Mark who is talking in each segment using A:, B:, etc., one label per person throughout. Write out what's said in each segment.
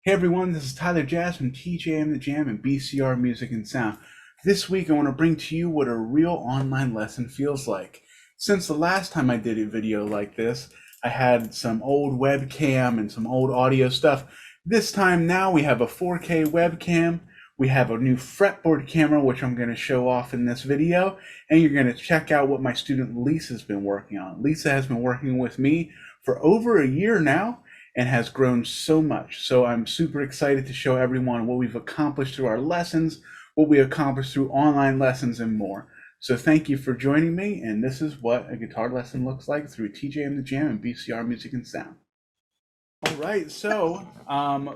A: Hey everyone, this is Tyler Jazz from TJM The Jam and BCR Music and Sound. This week I want to bring to you what a real online lesson feels like. Since the last time I did a video like this, I had some old webcam and some old audio stuff. This time now we have a 4K webcam, we have a new fretboard camera which I'm going to show off in this video, and you're going to check out what my student Lisa's been working on. Lisa has been working with me for over a year now and has grown so much. So I'm super excited to show everyone what we've accomplished through our lessons, what we accomplished through online lessons, and more. So thank you for joining me, and this is what a guitar lesson looks like through TJM The Jam and BCR Music and Sound. All right, so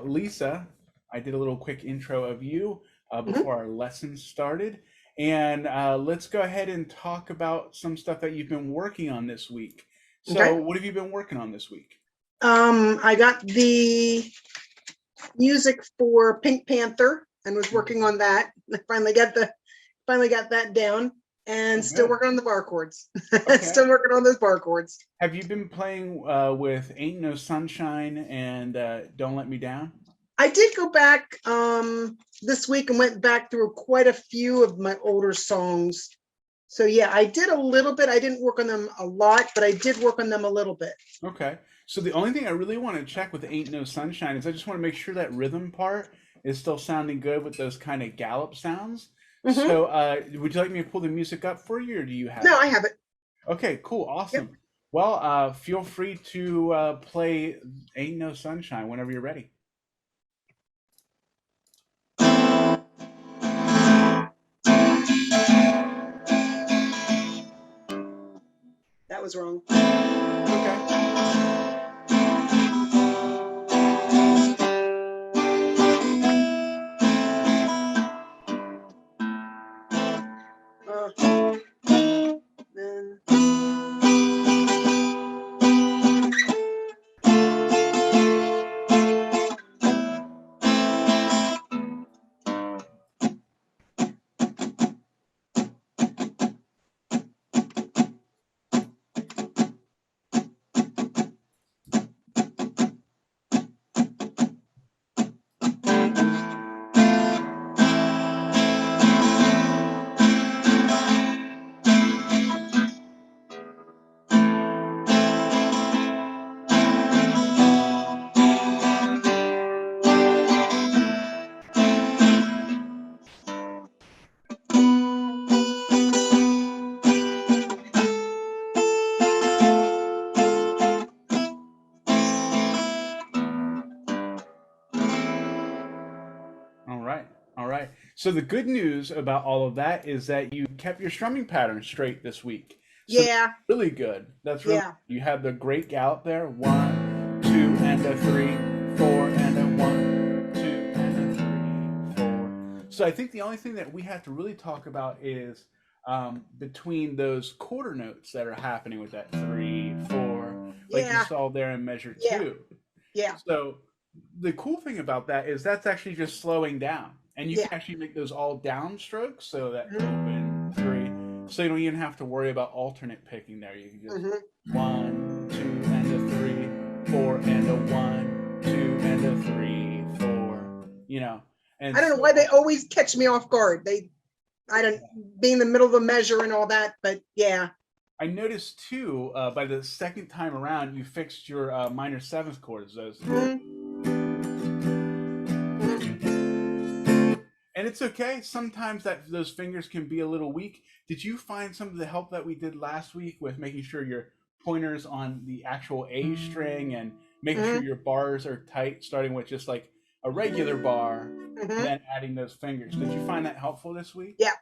A: Lisa, I did a little quick intro of you before our lesson started, and let's go ahead and talk about some stuff that you've been working on this week. So
B: Okay.
A: what have you been working on this week?
B: I got the music for Pink Panther and was working on that. I finally got that down, and still working on the bar chords.
A: Okay.
B: Still working on those bar chords.
A: Have you been playing with Ain't No Sunshine and Don't Let Me Down?
B: I did go back this week and went back through quite a few of my older songs. So yeah, I did a little bit. I didn't work on them a lot, but I did work on them a little bit.
A: Okay. So the only thing I really want to check with Ain't No Sunshine is I just want to make sure that rhythm part is still sounding good with those kind of gallop sounds. So would you like me to pull the music up for you, or do you have
B: No,
A: it?
B: I have it.
A: Okay, cool, awesome.
B: Yep.
A: Well, feel free to play Ain't No Sunshine whenever you're ready.
B: That was wrong.
A: Okay.
B: Then
A: All right. All right. So the good news about all of that is that you kept your strumming pattern straight this week. So that's
B: yeah,
A: really good. That's really
B: yeah.
A: you had the great gallop there. 1, 2, and a 3, 4, and a 1, 2, and a 3, 4. So I think the only thing that we have to really talk about is between those quarter notes that are happening with that 3, 4, like you
B: Yeah,
A: saw there in measure
B: yeah,
A: 2.
B: yeah,
A: So the cool thing about that is that's actually just slowing down. And you
B: yeah.
A: can actually make those all down strokes so that
B: Mhm,
A: open, 3. So you don't even have to worry about alternate picking there. You can just
B: mhm.
A: 1, 2, and a 3, 4, and a 1, 2, and a 3, 4. And
B: I don't know
A: so
B: why they always catch me off guard. I don't be in the middle of a measure and all that, but yeah.
A: I noticed too, by the second time around, you fixed your minor seventh chords. Those.
B: Mhm, mhm.
A: And it's okay. Sometimes that those fingers can be a little weak. Did you find some of the help that we did last week with making sure your pointers on the actual A string and making sure
B: Mhm,
A: your bars are tight, starting with just like a regular bar and
B: mhm.
A: then adding those fingers? Did you find that helpful this week?
B: Yeah,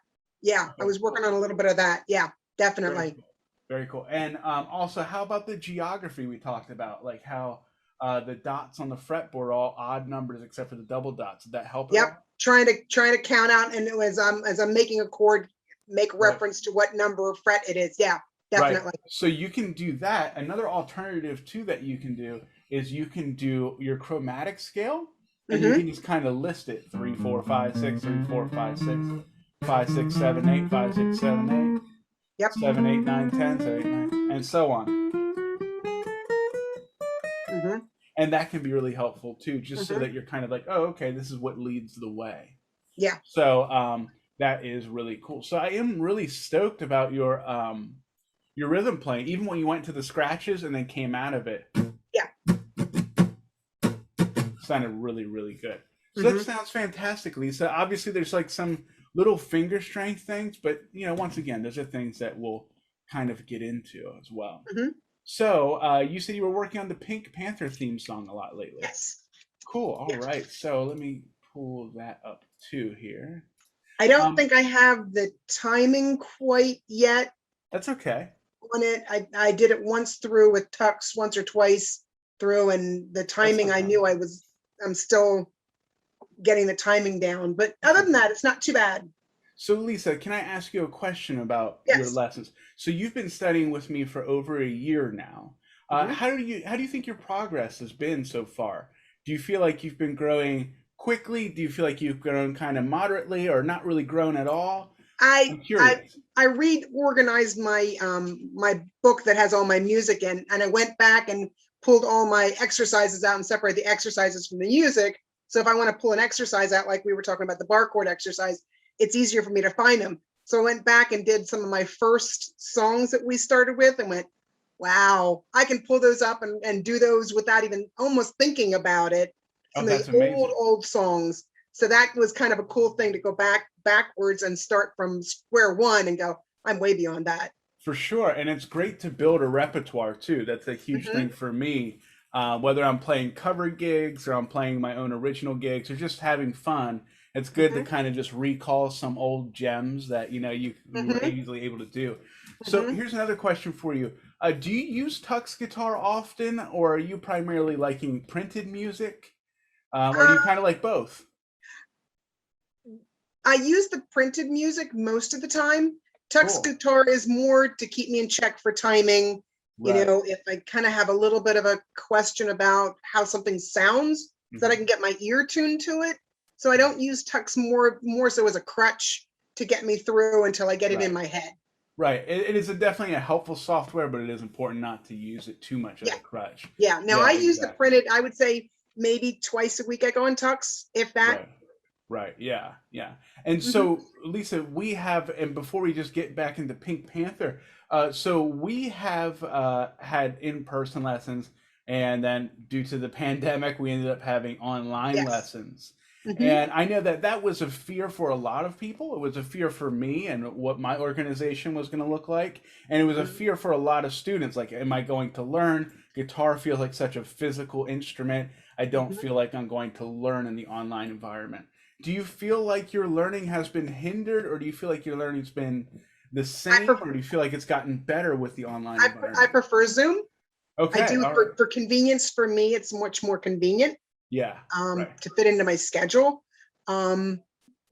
B: yeah. I
A: Okay,
B: was working
A: cool.
B: on a little bit of that. Yeah,
A: Very
B: definitely.
A: cool. Very cool. And also, how about the geography we talked about? Like how the dots on the fretboard are all odd numbers except for the double dots. Did that help at
B: Yep.
A: all?
B: Trying to count out, and it was as I'm making a chord, make
A: Right.
B: reference to what number of fret it is. Yeah,
A: Right.
B: definitely.
A: So you can do that. Another alternative too that you can do is you can do your chromatic scale and you
B: Hmm.
A: can just kind of list it 3, 4, 5, 6, 3, 4, 5, 6, 5, 6, 7, 8, 5, 6, 7, 8,
B: Yep.
A: 7, 8, 9, 10, 7, 8, 9, and so on.
B: Hmm.
A: And that can be really helpful too, just so
B: Hmm.
A: that you're kind of like, oh, okay, this is what leads the way.
B: Yeah.
A: So that is really cool. So I am really stoked about your rhythm playing, even when you went to the scratches and then came out of it,
B: Yeah.
A: sounded really, really good. So that
B: Hmm.
A: sounds fantastic, Lisa. Obviously, there's like some little finger strength things, but once again, those are things that we'll kind of get into as well.
B: Hmm.
A: So you said you were working on the Pink Panther theme song a lot lately.
B: Yes.
A: Cool. All
B: Yeah.
A: right. So let me pull that up too here.
B: I don't
A: Um,
B: think I have the timing quite yet
A: that's okay.
B: on it. I did it once through with Tux, once or twice through, and the
A: That's no
B: timing I knew
A: problem.
B: I'm still getting the timing down. But
A: That's
B: other than
A: okay.
B: that, it's not too bad.
A: So Lisa, can I ask you a question about your
B: Yes.
A: lessons? So you've been studying with me for over a year now.
B: Hmm.
A: How do you think your progress has been so far? Do you feel like you've been growing quickly? Do you feel like you've grown kind of moderately or not really grown at all?
B: I
A: I'm
B: I
A: curious.
B: I reorganized my my book that has all my music in, and I went back and pulled all my exercises out and separated the exercises from the music. So if I want to pull an exercise out, like we were talking about the bar chord exercise, it's easier for me to find them. So I went back and did some of my first songs that we started with and went, wow, I can pull those up and do those without even almost thinking about it.
A: Oh,
B: Some of the
A: that's
B: old,
A: amazing.
B: old songs. So that was kind of a cool thing to go backwards and start from square one and go, I'm way beyond that.
A: For sure, and it's great to build a repertoire too. That's a huge
B: Hmm.
A: thing for me. Whether I'm playing cover gigs or I'm playing my own original gigs or just having fun, it's good to
B: Hmm.
A: kind of just recall some old gems that you were
B: Hmm.
A: easily able to do. So
B: Hmm.
A: here's another question for you. Do you use Tux guitar often, or are you primarily liking printed music, or do you kind of like both?
B: I use the printed music most of the time. Tux
A: Cool.
B: guitar is more to keep me in check for timing.
A: Right.
B: If I kind of have a little bit of a question about how something sounds, so that I can
A: Mhm.
B: get my ear tuned to it. So I don't use Tux more so as a crutch to get me through until I get it in
A: Right.
B: my head.
A: Right. It is definitely a helpful software, but it is important not to use it too much as
B: Yeah.
A: a crutch.
B: Yeah. Now
A: Yeah,
B: I use the
A: exactly.
B: printed, I would say maybe twice a week I go on Tux, if that.
A: Right. Right. Yeah. Yeah. And
B: Hmm.
A: so, Lisa, we have, and before we just get back into Pink Panther, so we have had in-person lessons, and then due to the pandemic, we ended up having online
B: Yes.
A: lessons.
B: Hmm.
A: And I know that that was a fear for a lot of people. It was a fear for me and what my organization was going to look like. And it was a
B: Hmm.
A: fear for a lot of students. Like, am I going to learn? Guitar feels like such a physical instrument. I don't
B: Hmm.
A: feel like I'm going to learn in the online environment. Do you feel like your learning has been hindered, or do you feel like your learning's been the
B: I,
A: same,
B: pref-
A: or do you feel like it's gotten better with the online
B: I
A: environment?
B: prefer Zoom. I
A: Okay,
B: do
A: all right.
B: for convenience. For me, it's much more convenient
A: Yeah, right.
B: to fit into my schedule. Um,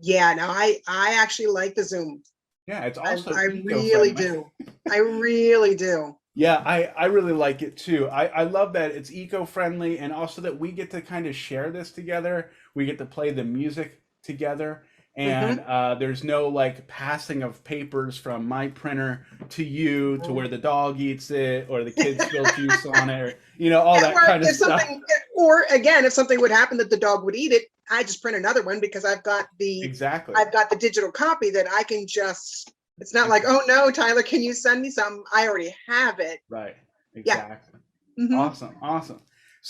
B: yeah, no, I actually like the Zoom.
A: Yeah, it's
B: I
A: also
B: I really
A: eco-friendly.
B: do. I really do.
A: Yeah, I really like it too. I love that it's eco-friendly and also that we get to kind of share this together. We get to play the music together. And
B: Hmm.
A: there's no like passing of papers from my printer to you to where the dog eats it or the kids spill juice on it or all that
B: Or
A: kind of
B: if
A: stuff.
B: something, or again, if something would happen that the dog would eat it, I just print another one because
A: Exactly.
B: I've got the digital copy that I can just. It's not like,
A: Ex-
B: oh no, Tyler, can you send me something? I already have it.
A: Right.
B: Yeah.
A: Exactly.
B: Hmm.
A: Awesome. Awesome.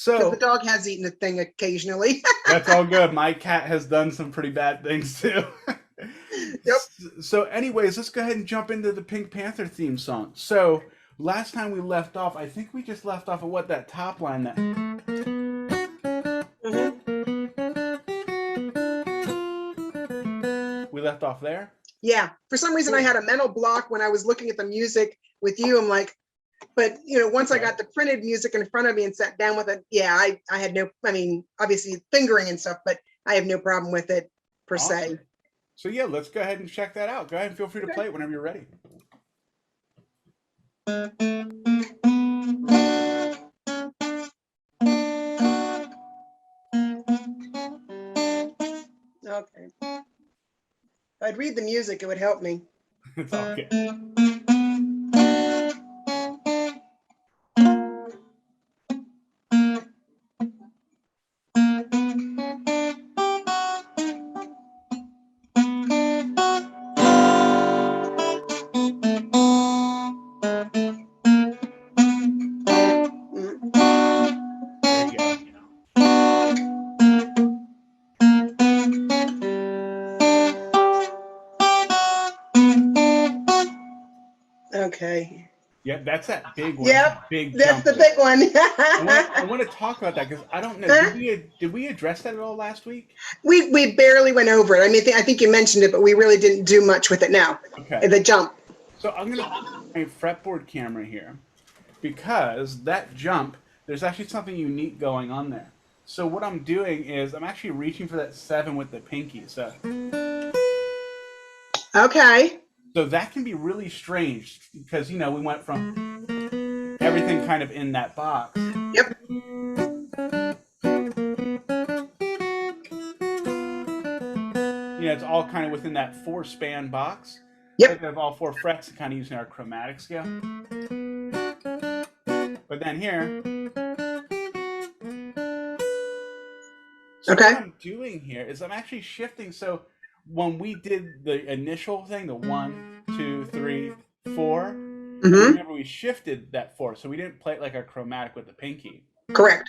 B: Because the
A: So
B: dog has eaten a thing occasionally.
A: that's all good. My cat has done some pretty bad things too.
B: Yep.
A: So, anyways, let's go ahead and jump into the Pink Panther theme song. So, last time we left off, I think we just left off of what that top line that
B: Hmm.
A: we left off there.
B: Yeah. For some reason, I
A: Cool.
B: had a mental block when I was looking at the music with you. I'm like, but
A: It's
B: once I
A: okay.
B: got the printed music in front of me and sat down with it, yeah, I had no, I mean, obviously fingering and stuff, but I have no problem with it per
A: Awesome.
B: se.
A: So yeah, let's go ahead and check that out. Go ahead and feel free to
B: Okay.
A: play it whenever you're ready.
B: Okay. If I'd read the music, it would help me.
A: It's all good.
B: Okay.
A: Yeah, that's that big one. That's
B: Yep.
A: a big
B: That's
A: jump
B: the
A: there.
B: big one.
A: I want to talk about that because I don't know. Did we address that at all last week?
B: We barely went over it. I mean, I think you mentioned it, but we really didn't do much with it now.
A: Okay.
B: The jump.
A: So I'm gonna put my fretboard camera here because that jump, there's actually something unique going on there. So what I'm doing is I'm actually reaching for that 7 with the pinky.
B: Okay.
A: So that can be really strange because we went from everything kind of in that box.
B: Yep.
A: It's all kind of within that 4-span box.
B: Yep.
A: Like we have all 4 frets kind of using our chromatic scale. But then here, so
B: Okay.
A: what I'm doing here is I'm actually shifting. So when we did the initial thing, the 1, 2, 3, 4, and
B: Mm-hmm.
A: remember we shifted that 4, so we didn't play it like a chromatic with the pinky.
B: Correct.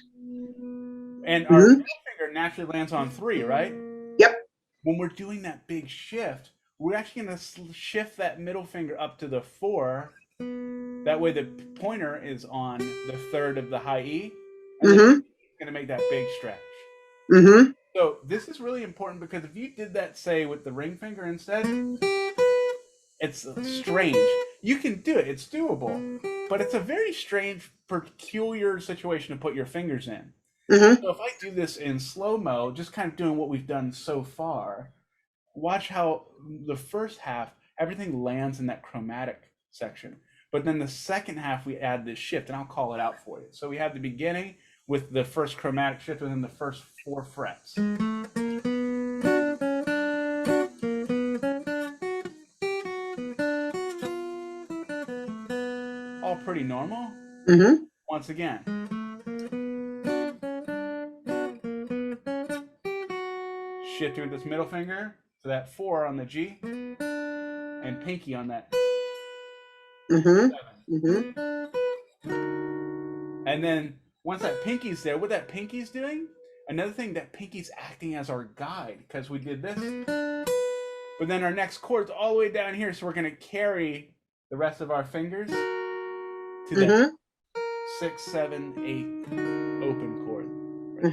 A: And our middle finger naturally lands on 3, right?
B: Yep.
A: When we're doing that big shift, we're actually going to shift that middle finger up to the 4. That way the pointer is on the 3rd of the high E, and then it's going to make that big stretch.
B: Mm-hmm.
A: So this is really important because if you did that, say, with the ring finger instead, it's strange. You can do it. It's doable. But it's a very strange, peculiar situation to put your fingers in.
B: Mm-hmm.
A: So if I do this in slow-mo, just kind of doing what we've done so far, watch how the first half, everything lands in that chromatic section. But then the second half, we add this shift, and I'll call it out for you. So we have the beginning with the first chromatic shift within the first 4 frets. All pretty normal.
B: Mm-hmm.
A: Once again. Shifting with this middle finger to that 4 on the G, and pinky on that 7. And then once that pinky's there, what that pinky's doing, another thing, that pinky's acting as our guide because we did this. But then our next chord's all the way down here, so we're going to carry the rest of our fingers to that 6, 7, 8 open chord,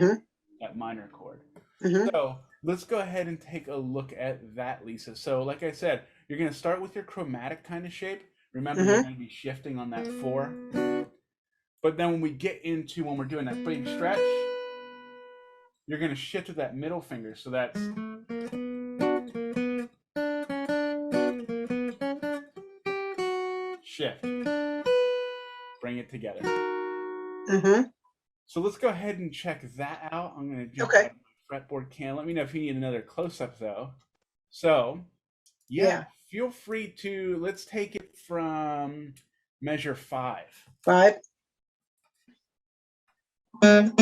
A: right? That minor chord. So let's go ahead and take a look at that, Lisa. So like I said, you're going to start with your chromatic kind of shape. Remember, you're going to be shifting on that 4. But then when we get into, when we're doing that big stretch, you're going to shift with that middle finger. So that's shift. Bring it together. So let's go ahead and check that out. I'm going to jump out of my fretboard cam. Let me know if you need another close-up, though. So, yeah, feel free to, let's take it from measure 5.
B: 5.
A: Shift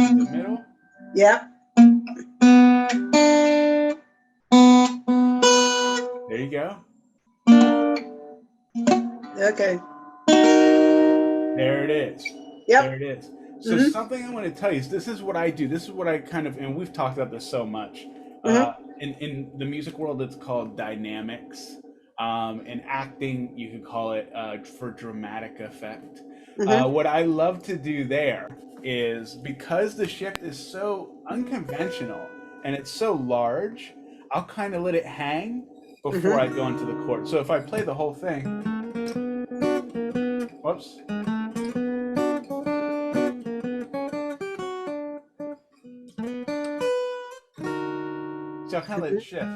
A: to the middle.
B: Yep.
A: There you go.
B: Okay.
A: There it is.
B: Yep.
A: There it is. So something I want to tell you is this is what I do. This is what I kind of, and we've talked about this so much. In the music world, it's called dynamics. In acting, you could call it for dramatic effect. What I love to do there is, because the shift is so unconventional and it's so large, I'll kind of let it hang before I go into the chord. So if I play the whole thing, whoops. So I'll kind of let it shift.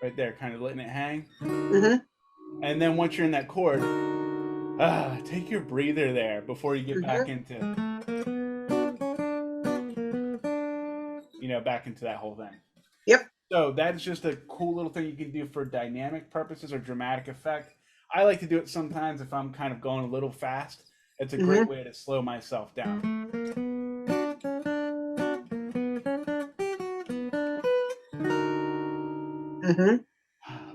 A: Right there, kind of letting it hang. And then once you're in that chord, take your breather there before you get back into, back into that whole thing.
B: Yep.
A: So that's just a cool little thing you can do for dynamic purposes or dramatic effect. I like to do it sometimes if I'm kind of going a little fast. It's a great way to slow myself down.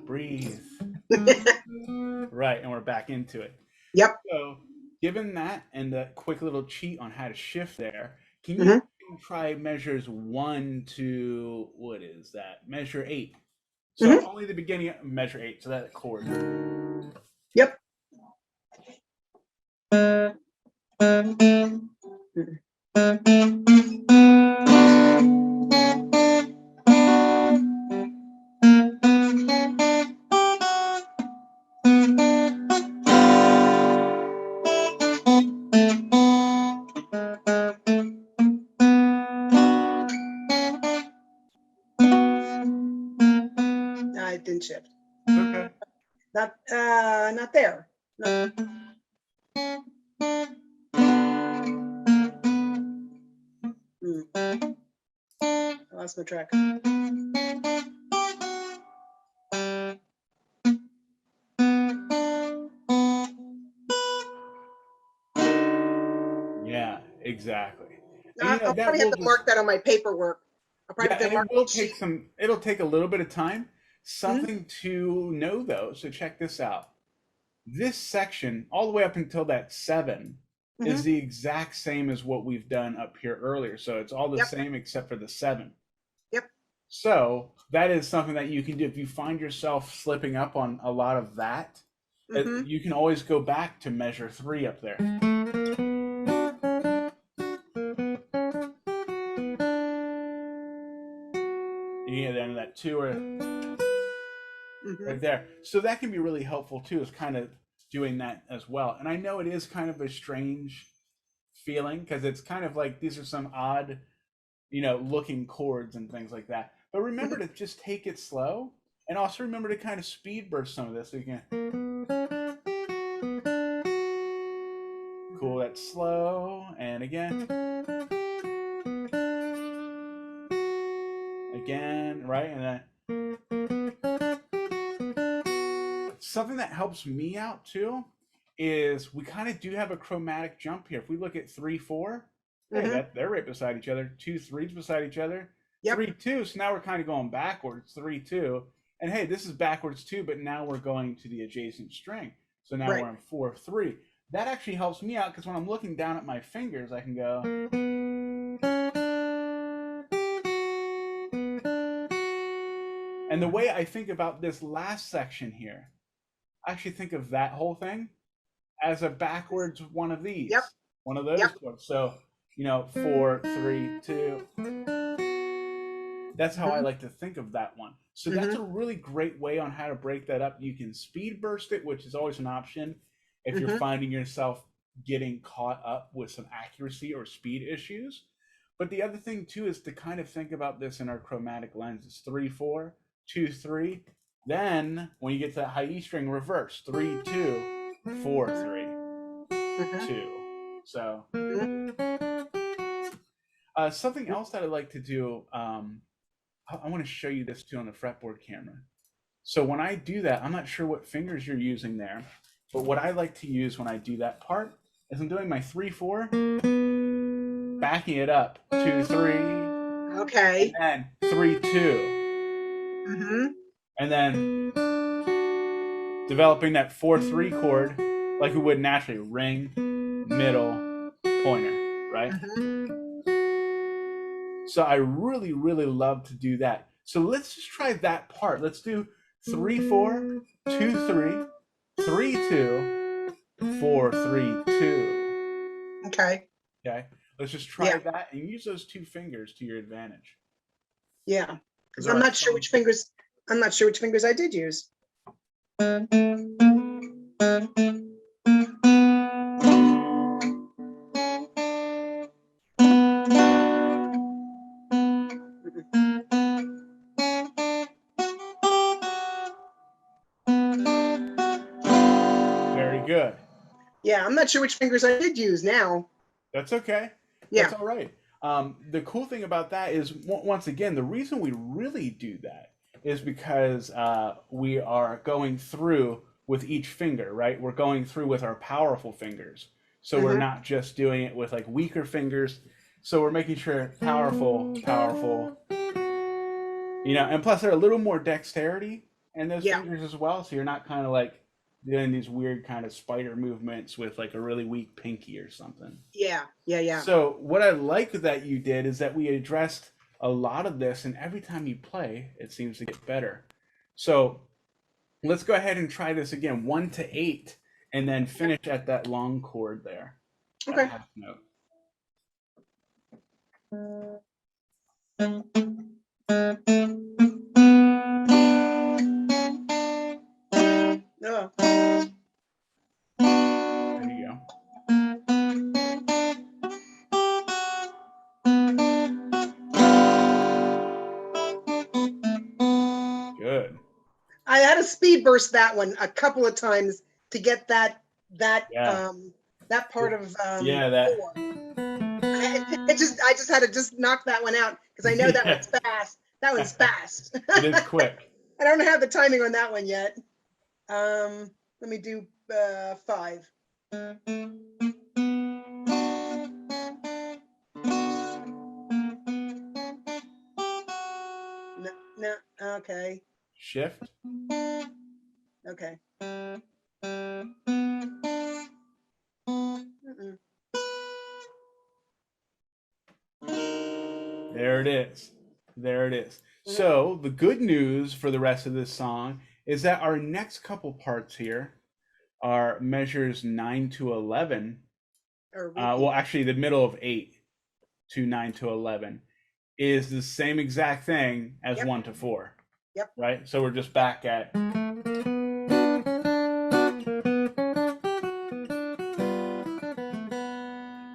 A: Breathe. Right, and we're back into it.
B: Yep.
A: So, given that and the quick little cheat on how to shift there, can you
B: Hmm.
A: try measures 1 to what is that? Measure 8. So
B: Hmm.
A: only the beginning of measure 8, so that chord.
B: Yep. I didn't shift.
A: Okay.
B: Not there. No. I lost my track.
A: Yeah, exactly. And
B: I'll
A: that
B: probably have
A: will
B: to
A: just
B: mark that on my paperwork. I'll probably
A: yeah,
B: have
A: and
B: to mark
A: it will
B: the
A: take
B: sheet.
A: some it'll take a little bit of time.
B: Hmm.
A: Something to know though, so check this out. This section, all the way up until that 7, is
B: Hmm.
A: the exact same as what we've done up here earlier. So it's all the
B: Yep.
A: same except for the 7.
B: Yep.
A: So that is something that you can do if you find yourself slipping up on a lot of that.
B: Hmm.
A: You can always go back to measure 3 up there. You get down to that 2 or
B: Hmm.
A: right there. So that can be really helpful too, is kind of doing that as well. And I know it is kind of a strange feeling because it's kind of like these are some odd, looking chords and things like that. But remember to just take it slow, and also remember to kind of speed burst some of this so you can cool that slow and again, right? And then something that helps me out too is we kind of do have a chromatic jump here. If we look at 3 4, hey,
B: Hmm.
A: that they're right beside each other. 2 3's beside each other.
B: Yep.
A: 3 2. So now we're kind of going backwards. 3 2, and hey, this is backwards too, but now we're going to the adjacent string. So now
B: Right.
A: we're in 4 3. That actually helps me out because when I'm looking down at my fingers, I can go. And the way I think about this last section here, I actually think of that whole thing as a backwards one of
B: Yep.
A: these, one of
B: Yep.
A: those chords. So, 4 3 2. That's how I
B: Hmm.
A: like to think of that one. So that's
B: Hmm.
A: a really great way on how to break that up. You can speed burst it, which is always an option if you're
B: Hmm.
A: finding yourself getting caught up with some accuracy or speed issues. But the other thing too is to kind of think about this in our chromatic lenses: 3 4, 2 3. Then when you get to that high E string, reverse: 3 2, 4 3,
B: Hmm.
A: 2. So
B: Hmm.
A: something else that I like to do, I want to show you this too on the fretboard camera. So when I do that, I'm not sure what fingers you're using there, but what I like to use when I do that part is I'm doing my 3 4, backing it up 2 3, and
B: Okay.
A: then 3 2,
B: Hmm.
A: and then developing that 4 3 chord like we would naturally: ring, middle, pointer, right?
B: Hmm.
A: So I really, really love to do that. So let's just try that part. Let's do 3 4, 2 3, 3 2, 4 3 2.
B: Okay.
A: Okay. Let's just try
B: Yeah.
A: that and use those 2 fingers to your advantage.
B: Yeah.
A: Because
B: Because
A: there
B: I'm
A: are
B: not sure
A: some.
B: which fingers. I'm not sure which fingers I did use.
A: Very good.
B: Yeah, I'm not sure which fingers I did use now.
A: That's okay. That's
B: Yeah.
A: all right. The cool thing about that is, once again, the reason we really do that is because we are going through with each finger, right? We're going through with our powerful fingers. So we're
B: Hmm.
A: not just doing it with like weaker fingers. So we're making sure powerful, powerful, and plus they're a little more dexterity and those
B: Yeah.
A: fingers as well, so you're not kind of like doing these weird kind of spider movements with like a really weak pinky or something.
B: Yeah. Yeah. Yeah.
A: So what I like that you did is that we addressed a lot of this, and every time you play, it seems to get better. So let's go ahead and try this again, 1 to 8, and then finish at that long chord there, that
B: Okay.
A: half note.
B: Oh.
A: There you go. Good.
B: I had to speed burst that one a couple of times to get
A: Yeah.
B: that part of
A: Yeah, that.
B: 4. I just had to just knock that one out because I know that
A: Yeah.
B: one's fast. That one's fast.
A: It is quick.
B: I don't have the timing on that one yet. Let me do 5. No, no, okay,
A: Shift.
B: okay. Mm-mm.
A: There it is. There it is.
B: Mhm.
A: So the good news for the rest of this song is that our next couple parts here are measures 9 to 11.
B: Or
A: Well,
B: repeat.
A: actually, the middle of 8 to 9 to 11 is the same exact thing as
B: Yep.
A: 1 to 4.
B: Yep.
A: Right? So we're just back at.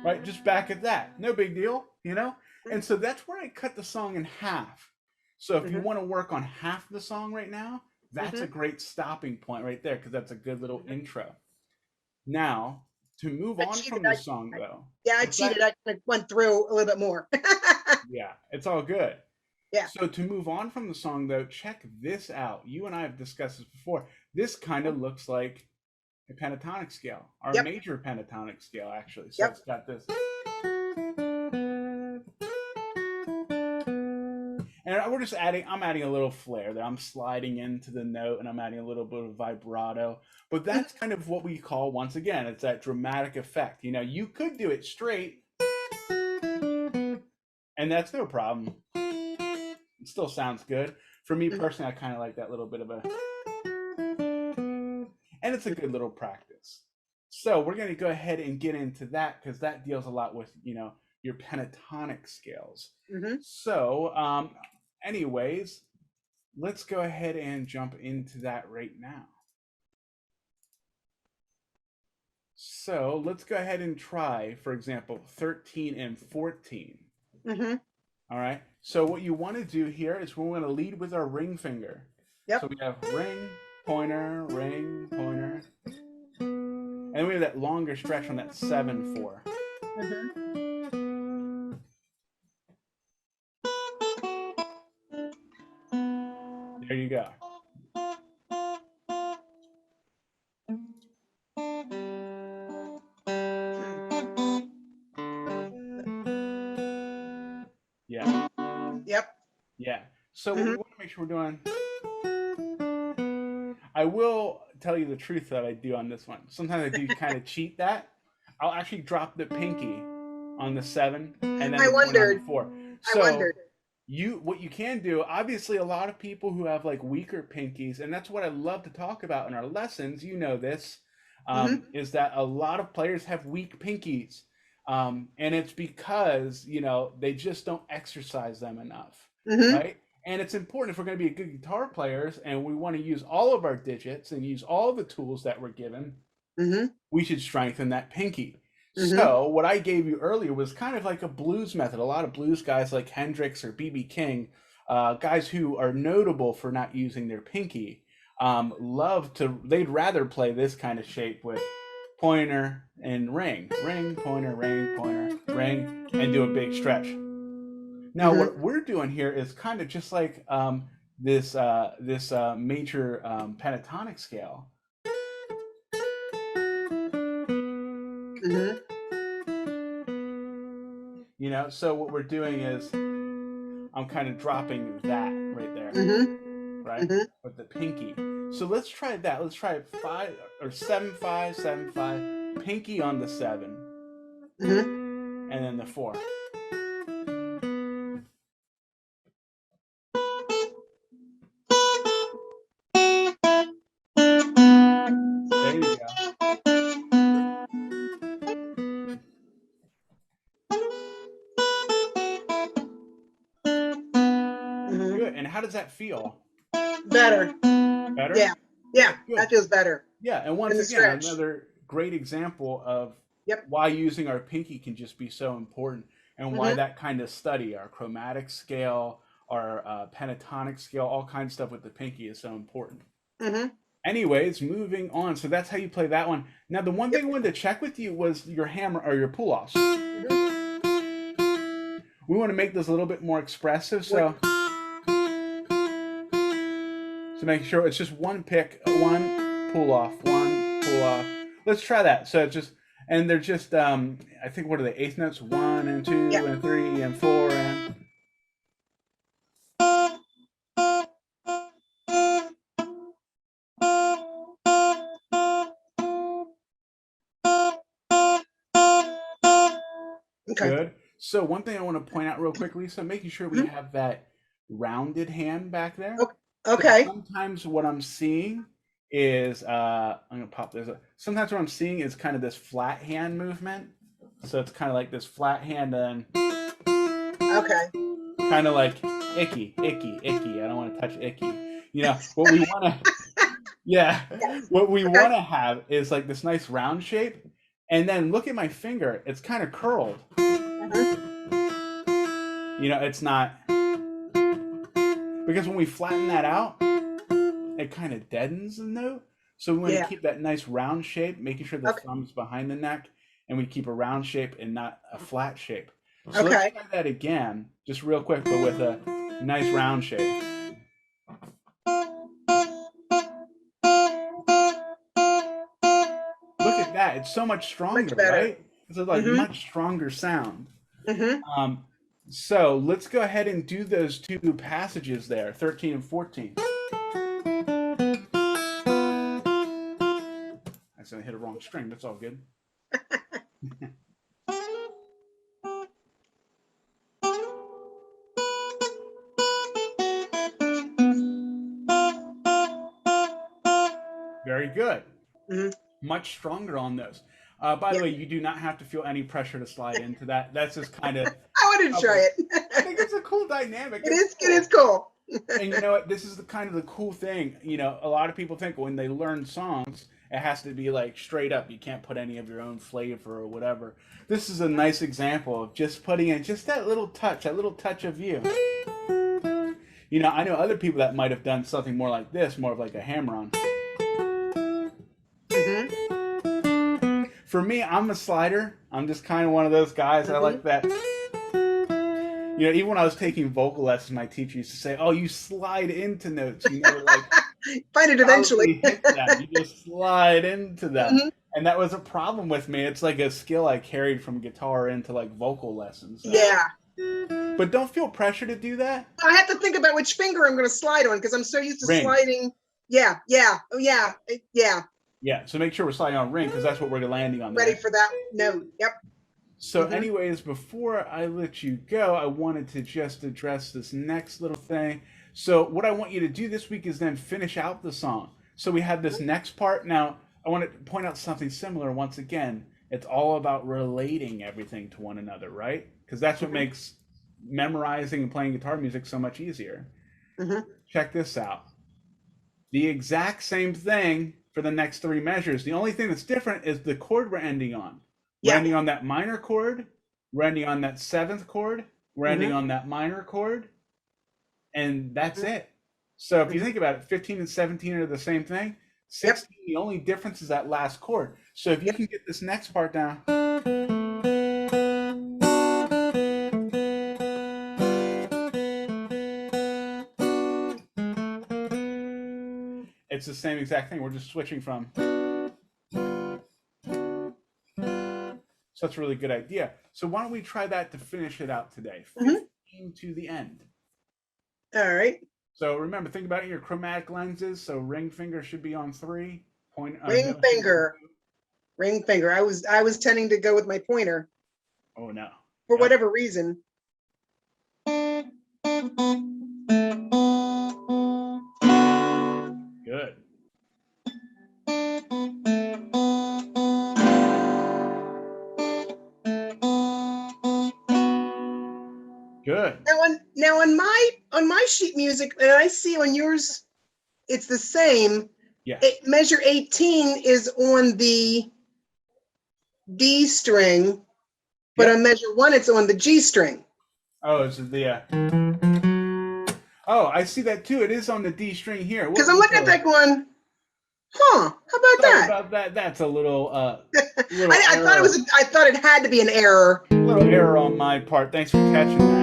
A: Right? Just back at that. No big deal, you know? And so that's where I cut the song in half. So if you
B: Mhm.
A: want to work on half the song right now, that's a
B: Mhm.
A: great stopping point right there because that's a good little intro. Now, to move
B: I
A: on
B: cheated.
A: from the song though,
B: Yeah, I
A: what's that?
B: cheated. I went through a little bit more.
A: Yeah, it's all good.
B: Yeah.
A: So to move on from the song though, check this out. You and I have discussed this before. This kind of looks like a pentatonic scale, our
B: Yep.
A: major pentatonic scale actually. So
B: Yep.
A: it's got this. And we're just adding, I'm adding a little flair there. I'm sliding into the note and I'm adding a little bit of vibrato. But that's kind of what we call, once again, it's that dramatic effect. You know, you could do it straight, and that's no problem. It still sounds good. For me personally, I kind of like that little bit of a, and it's a good little practice. So we're going to go ahead and get into that because that deals a lot with, you know, your pentatonic scales.
B: Mm-hmm.
A: So, anyways, let's go ahead and jump into that right now. So let's go ahead and try, for example, 13 and 14.
B: Mm-hmm.
A: All right. So what you want to do here is we're going to lead with our ring finger.
B: Yep.
A: So we have ring, pointer, and then we have that longer stretch on that 7/4.
B: Mm-hmm.
A: There you go. Yeah.
B: Yep.
A: Yeah. So what
B: Mm-hmm.
A: we want to make sure we're doing. I will tell you the truth that I do on this one. Sometimes I do kind of cheat that. I'll actually drop the pinky on the 7 and then
B: I
A: the pointer on the
B: wondered.
A: 4.
B: I
A: So
B: wondered.
A: what you can do, obviously a lot of people who have like weaker pinkies, and that's what I love to talk about in our lessons, you know this,
B: Mm-hmm.
A: is that a lot of players have weak pinkies. And it's because, you know, they just don't exercise them enough,
B: Mm-hmm.
A: right? And it's important if we're going to be good guitar players and we want to use all of our digits and use all the tools that we're given,
B: Mm-hmm.
A: we should strengthen that pinky.
B: Mm-hmm.
A: So what I gave you earlier was kind of like a blues method. A lot of blues guys like Hendrix or B.B. King, guys who are notable for not using their pinky, they'd rather play this kind of shape with pointer and ring, pointer, ring, and do a big stretch. Now
B: Mm-hmm.
A: what we're doing here is kind of just like this major pentatonic scale.
B: Mm-hmm.
A: You know, so what we're doing is I'm kind of dropping that right there.
B: Mm-hmm.
A: right? With the pinky. So let's try that. Let's try 5 or 7-5, 7-5, pinky on the 7, and then the 4. There you go. Good. And how does that feel?
B: Better.
A: Better?
B: Yeah. Yeah.
A: Good.
B: That feels better.
A: Yeah. And once
B: the
A: again,
B: stretch.
A: another great example of
B: Yep.
A: why using our pinky can just be so important, and why that kind of study, our chromatic scale, our pentatonic scale, all kinds of stuff with the pinky is so important. Anyways, moving on. So that's how you play that one. Now, the one thing I wanted to check with you was your hammer or your pull-offs. We want to make this a little bit more expressive, so make sure it's just one pick, one pull-off, one pull-off. Let's try that. So it's just, and they're just, I think, what are the eighth notes? 1 and 2 and 3 and 4 and...
B: Okay.
A: Good. So one thing I want to point out real quick, Lisa, making sure we have that rounded hand back there.
B: Okay.
A: Sometimes what I'm seeing is, I'm gonna pop this up. Sometimes what I'm seeing is kind of this flat hand movement. So it's kind of like this flat hand and
B: Okay.
A: kind of like icky, icky, icky. I don't want to touch icky. You know, what we want to, yeah, what we want to have is like this nice round shape. And then look at my finger, it's kind of curled. You know, it's not, because when we flatten that out, it kind of deadens the note. So we want to keep that nice round shape, making sure the thumb's behind the neck, and we keep a round shape and not a flat shape. So let's try that again, just real quick, but with a nice round shape. Look at that, it's so much stronger, right? It's like much stronger sound. So let's go ahead and do those two passages there, 13 and 14. I accidentally hit a wrong string, that's all good. Very good. Much stronger on those. By the way, you do not have to feel any pressure to slide into that. That's just kind of...
B: I wanted to try it.
A: I think it's a cool dynamic.
B: It is cool.
A: And you know what? This is the kind of the cool thing. You know, a lot of people think when they learn songs, it has to be like straight up. You can't put any of your own flavor or whatever. This is a nice example of just putting in just that little touch of you. You know, I know other people that might have done something more like this, more of like a hammer-on. For me, I'm a slider. I'm just kind of one of those guys. I like that. You know, even when I was taking vocal lessons, my teacher used to say, "Oh, you slide into notes. You never like
B: find it eventually.
A: Hit them. You just slide into them." And that was a problem with me. It's like a skill I carried from guitar into like vocal lessons. So.
B: Yeah.
A: But don't feel pressure to do that.
B: I have to think about which finger I'm going to slide on because I'm so used to sliding. Yeah. Oh, yeah.
A: Yeah, so make sure we're sliding on ring because that's what we're landing on.
B: Ready for that note. Yep.
A: So anyways, before I let you go, I wanted to just address this next little thing. So what I want you to do this week is then finish out the song. So we have this next part. Now, I want to point out something similar once again. It's all about relating everything to one another, right? Because that's what makes memorizing and playing guitar music so much easier. Check this out. The exact same thing for the next 3 measures. The only thing that's different is the chord we're ending on. We're ending on that minor chord. We're ending on that 7th chord. We're ending on that minor chord. And that's it. So if you think about it, 15 and 17 are the same thing. 16, the only difference is that last chord. So if you can get this next part down. It's the same exact thing. We're just switching from. So that's a really good idea. So why don't we try that to finish it out today? 15 to the end.
B: All right.
A: So remember, think about your chromatic lenses. So ring finger should be on 3,
B: Ring
A: middle finger on
B: finger,
A: 2.
B: ring finger. I was tending to go with my pointer
A: Oh no.
B: for
A: Yep.
B: whatever reason.
A: Good. Good.
B: Now on my sheet music, and I see on yours, it's the same.
A: Yes.
B: Measure 18 is on the D string, but
A: Yep.
B: on measure 1, it's on the G string.
A: Oh, it's the. Oh, I see that too. It is on the D string here.
B: Because I'm looking at that going, huh? How about
A: Sorry
B: that?
A: about that. That's a little
B: I thought it
A: error.
B: was. I thought it had to be an error.
A: Little error on my part. Thanks for catching that.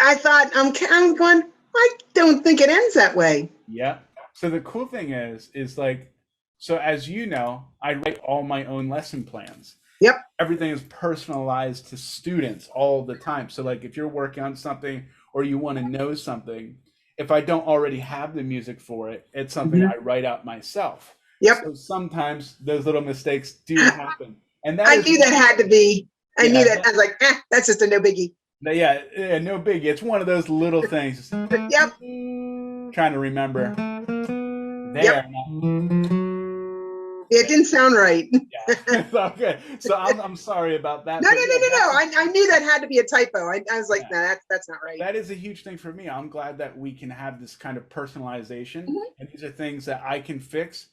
B: I thought I'm going. I don't think it ends that way.
A: Yep. So the cool thing is like, so as you know, I write all my own lesson plans.
B: Yep.
A: Everything is personalized to students all the time. So like if you're working on something or you want to know something, if I don't already have the music for it, it's something I write out myself.
B: Yep.
A: So sometimes those little mistakes do happen. And that
B: I
A: is
B: knew that had to be. I knew that. I was like, that's just a no biggie.
A: yeah, no biggie. It's one of those little things.
B: Yep.
A: Trying to remember. There.
B: Yep. It didn't sound right.
A: Yeah. Okay. So I'm sorry about that.
B: No.
A: But yeah,
B: I knew that had to be a typo. I was like,
A: yeah.
B: no, that's not right.
A: That is a huge thing for me. I'm glad that we can have this kind of personalization, and these are things that I can fix,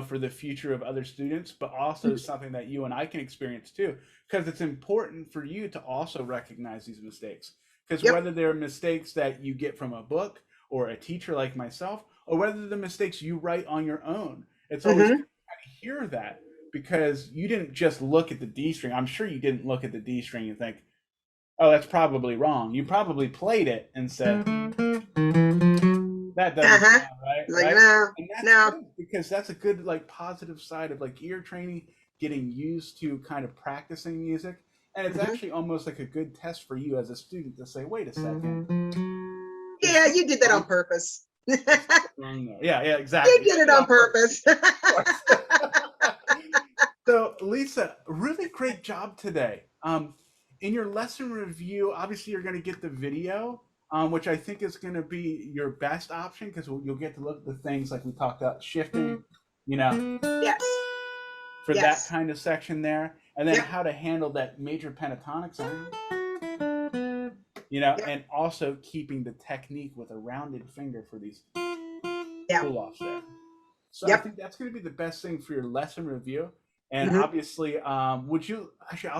A: for the future of other students, but also something that you and I can experience too, because it's important for you to also recognize these mistakes. Because whether they're mistakes that you get from a book or a teacher like myself, or whether the mistakes you write on your own, it's always good to hear that, because you didn't just look at the D string. I'm sure you didn't look at the D string and think, oh, that's probably wrong. You probably played it and said, that doesn't sound right,
B: Like,
A: right?
B: no,
A: And that's
B: no.
A: good, because that's a good like positive side of like ear training, getting used to kind of practicing music. And it's actually almost like a good test for you as a student to say, wait a second.
B: Yeah, you did that on purpose.
A: Wrong there. Yeah,
B: You
A: exactly.
B: did it on purpose.
A: So, Lisa, really great job today. In your lesson review, obviously you're going to get the video, which I think is going to be your best option, because you'll get to look at the things like we talked about, shifting,
B: Yes.
A: for that kind of section there, and then
B: Yep.
A: how to handle that major pentatonic sound, and also keeping the technique with a rounded finger for these pull offs there. So I think that's going to be the best thing for your lesson review. And obviously, I'll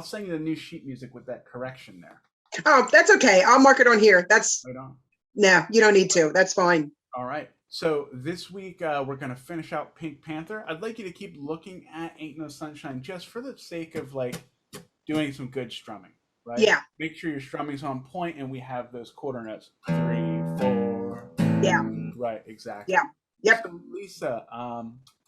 A: send you the new sheet music with that correction there.
B: Oh, that's okay. I'll mark it on here. That's
A: Right on.
B: No, you don't need to. That's fine.
A: All right. So this week we're going to finish out Pink Panther. I'd like you to keep looking at Ain't No Sunshine just for the sake of like doing some good strumming, right?
B: Yeah.
A: Make sure your strumming's on point and we have those quarter notes. 3, 4.
B: Yeah.
A: Right. Exactly.
B: Yeah. Yep.
A: So Lisa,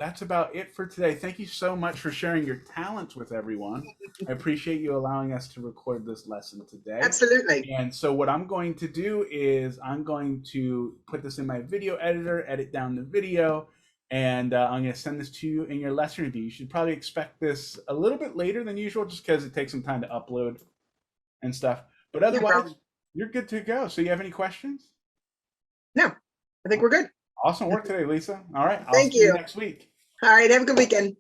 A: that's about it for today. Thank you so much for sharing your talents with everyone. I appreciate you allowing us to record this lesson today.
B: Absolutely.
A: And so what I'm going to do is I'm going to put this in my video editor, edit down the video, and I'm going to send this to you in your lesson review. You should probably expect this a little bit later than usual, just because it takes some time to upload and stuff. But otherwise, you're good to go. So you have any questions?
B: No, I think we're good.
A: Awesome work today, Lisa. All right. I'll
B: Thank
A: see you
B: you.
A: next week.
B: All right. Have a good weekend.